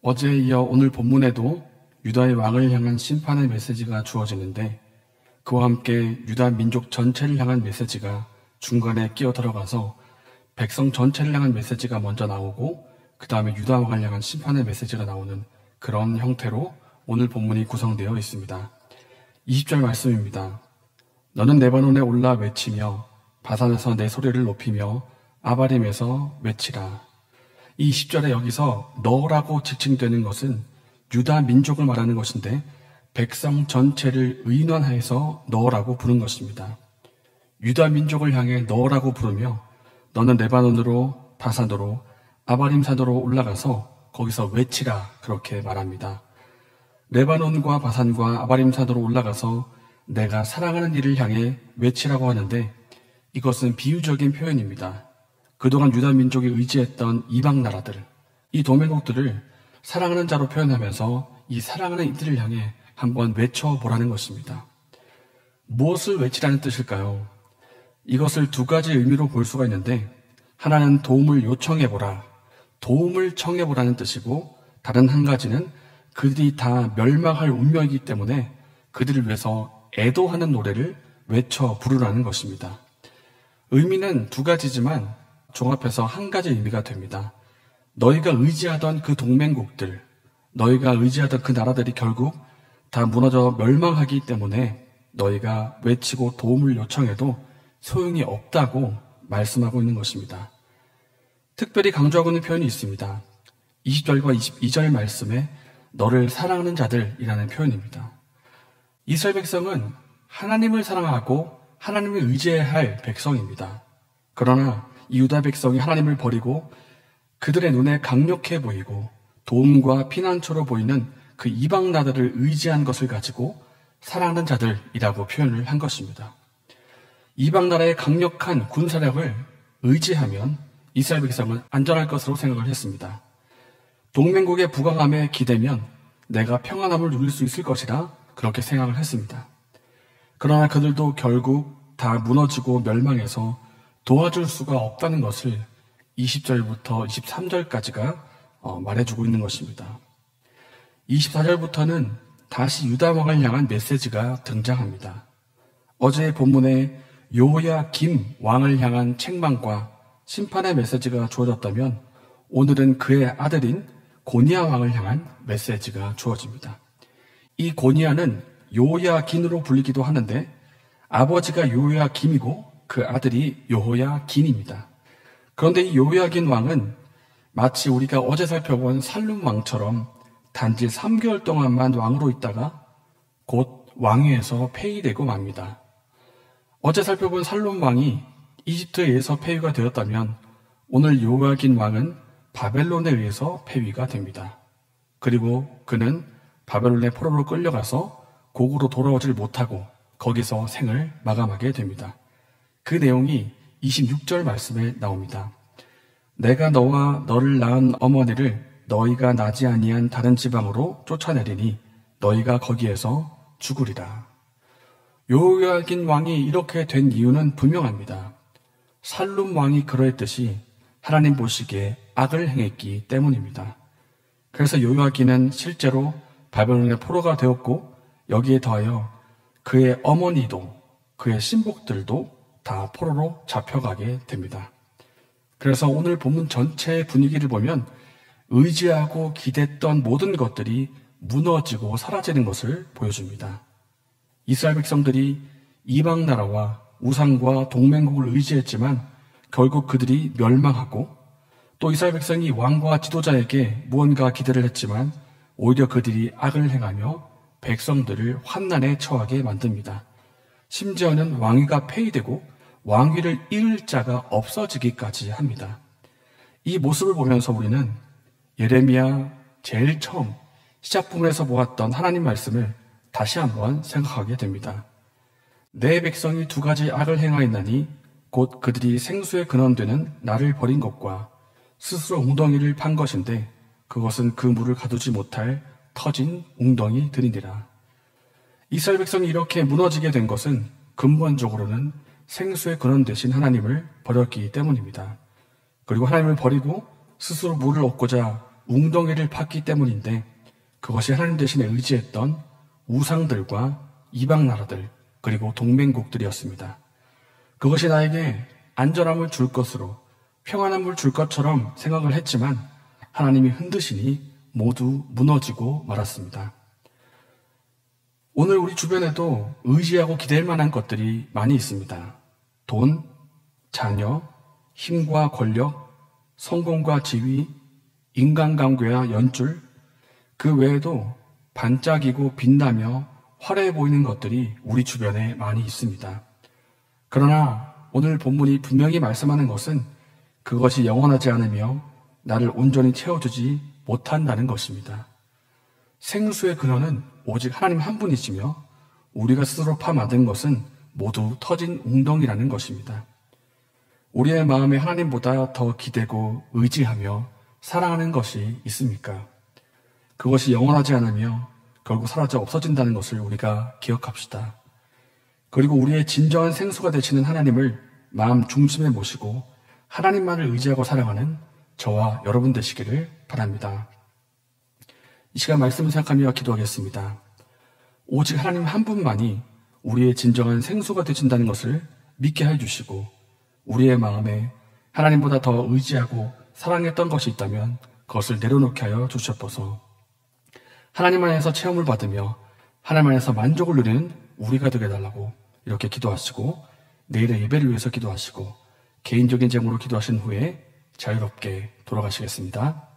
어제에 이어 오늘 본문에도 유다의 왕을 향한 심판의 메시지가 주어지는데 그와 함께 유다 민족 전체를 향한 메시지가 중간에 끼어 들어가서 백성 전체를 향한 메시지가 먼저 나오고 그 다음에 유다 왕을 향한 심판의 메시지가 나오는 그런 형태로 오늘 본문이 구성되어 있습니다. 20절 말씀입니다. 너는 레바논에 올라 외치며 바산에서 내 소리를 높이며 아바림에서 외치라. 이 20절에 여기서 너라고 지칭되는 것은 유다 민족을 말하는 것인데 백성 전체를 의논하여서 너라고 부른 것입니다. 유다 민족을 향해 너라고 부르며 너는 레바논으로 바산으로 아바림 산으로 올라가서 거기서 외치라 그렇게 말합니다. 레바논과 바산과 아바림 산으로 올라가서 내가 사랑하는 이를 향해 외치라고 하는데 이것은 비유적인 표현입니다. 그동안 유다 민족이 의지했던 이방 나라들, 이 동맹국들을 사랑하는 자로 표현하면서 이 사랑하는 이들을 향해 한번 외쳐보라는 것입니다. 무엇을 외치라는 뜻일까요? 이것을 두 가지 의미로 볼 수가 있는데 하나는 도움을 요청해보라, 도움을 청해보라는 뜻이고 다른 한 가지는 그들이 다 멸망할 운명이기 때문에 그들을 위해서 애도하는 노래를 외쳐 부르라는 것입니다. 의미는 두 가지지만 종합해서 한 가지 의미가 됩니다. 너희가 의지하던 그 동맹국들, 너희가 의지하던 그 나라들이 결국 다 무너져 멸망하기 때문에 너희가 외치고 도움을 요청해도 소용이 없다고 말씀하고 있는 것입니다. 특별히 강조하고 있는 표현이 있습니다. 20절과 22절 말씀에 너를 사랑하는 자들이라는 표현입니다. 이스라엘 백성은 하나님을 사랑하고 하나님을 의지해야 할 백성입니다. 그러나 이 유다 백성이 하나님을 버리고 그들의 눈에 강력해 보이고 도움과 피난처로 보이는 그 이방 나라들을 의지한 것을 가지고 사랑하는 자들이라고 표현을 한 것입니다. 이방 나라의 강력한 군사력을 의지하면 이스라엘 백성은 안전할 것으로 생각을 했습니다. 동맹국의 부강함에 기대면 내가 평안함을 누릴 수 있을 것이라 그렇게 생각을 했습니다. 그러나 그들도 결국 다 무너지고 멸망해서 도와줄 수가 없다는 것을 20절부터 23절까지가 말해주고 있는 것입니다. 24절부터는 다시 유다 왕을 향한 메시지가 등장합니다. 어제의 본문에 요호야김 왕을 향한 책망과 심판의 메시지가 주어졌다면 오늘은 그의 아들인 고니야 왕을 향한 메시지가 주어집니다. 이 고니야는 요호야긴으로 불리기도 하는데 아버지가 요호야김이고 그 아들이 여호야긴입니다. 그런데 이 여호야긴 왕은 마치 우리가 어제 살펴본 살룸 왕처럼 단지 3개월 동안만 왕으로 있다가 곧 왕위에서 폐위되고 맙니다. 어제 살펴본 살룸 왕이 이집트에 의해서 폐위가 되었다면 오늘 여호야긴 왕은 바벨론에 의해서 폐위가 됩니다. 그리고 그는 바벨론의 포로로 끌려가서 고국으로 돌아오질 못하고 거기서 생을 마감하게 됩니다. 그 내용이 26절 말씀에 나옵니다. 내가 너와 너를 낳은 어머니를 너희가 나지 아니한 다른 지방으로 쫓아내리니 너희가 거기에서 죽으리라. 여호야긴 왕이 이렇게 된 이유는 분명합니다. 살룸 왕이 그러했듯이 하나님 보시기에 악을 행했기 때문입니다. 그래서 여호야긴은 실제로 바벨론의 포로가 되었고 여기에 더하여 그의 어머니도 그의 신복들도 다 포로로 잡혀가게 됩니다. 그래서 오늘 본문 전체의 분위기를 보면 의지하고 기댔던 모든 것들이 무너지고 사라지는 것을 보여줍니다. 이스라엘 백성들이 이방 나라와 우상과 동맹국을 의지했지만 결국 그들이 멸망하고 또 이스라엘 백성이 왕과 지도자에게 무언가 기대를 했지만 오히려 그들이 악을 행하며 백성들을 환난에 처하게 만듭니다. 심지어는 왕위가 폐위되고 왕위를 잃을 자가 없어지기까지 합니다. 이 모습을 보면서 우리는 예레미야 제일 처음 시작 부분에서 보았던 하나님 말씀을 다시 한번 생각하게 됩니다. 내 백성이 두 가지 악을 행하였나니 곧 그들이 생수의 근원되는 나를 버린 것과 스스로 웅덩이를 판 것인데 그것은 그 물을 가두지 못할 터진 웅덩이들이니라. 이스라엘 백성이 이렇게 무너지게 된 것은 근본적으로는 생수의 근원 되신 하나님을 버렸기 때문입니다. 그리고 하나님을 버리고 스스로 물을 얻고자 웅덩이를 팠기 때문인데 그것이 하나님 대신에 의지했던 우상들과 이방 나라들 그리고 동맹국들이었습니다. 그것이 나에게 안전함을 줄 것으로 평안함을 줄 것처럼 생각을 했지만 하나님이 흔드시니 모두 무너지고 말았습니다. 오늘 우리 주변에도 의지하고 기댈 만한 것들이 많이 있습니다. 돈, 자녀, 힘과 권력, 성공과 지위, 인간관계와 연줄, 그 외에도 반짝이고 빛나며 화려해 보이는 것들이 우리 주변에 많이 있습니다. 그러나 오늘 본문이 분명히 말씀하는 것은 그것이 영원하지 않으며 나를 온전히 채워주지 못한다는 것입니다. 생수의 근원은 오직 하나님 한 분이시며 우리가 스스로 파 만든 것은 모두 터진 웅덩이라는 것입니다. 우리의 마음에 하나님보다 더 기대고 의지하며 사랑하는 것이 있습니까? 그것이 영원하지 않으며 결국 사라져 없어진다는 것을 우리가 기억합시다. 그리고 우리의 진정한 생수가 되시는 하나님을 마음 중심에 모시고 하나님만을 의지하고 살아가는 저와 여러분 되시기를 바랍니다. 이 시간 말씀을 생각하며 기도하겠습니다. 오직 하나님 한 분만이 우리의 진정한 생수가 되신다는 것을 믿게 해주시고 우리의 마음에 하나님보다 더 의지하고 사랑했던 것이 있다면 그것을 내려놓게 하여 주시옵소서. 하나님 안에서 체험을 받으며 하나님 안에서 만족을 누리는 우리가 되게 해달라고 이렇게 기도하시고 내일의 예배를 위해서 기도하시고 개인적인 제목으로 기도하신 후에 자유롭게 돌아가시겠습니다.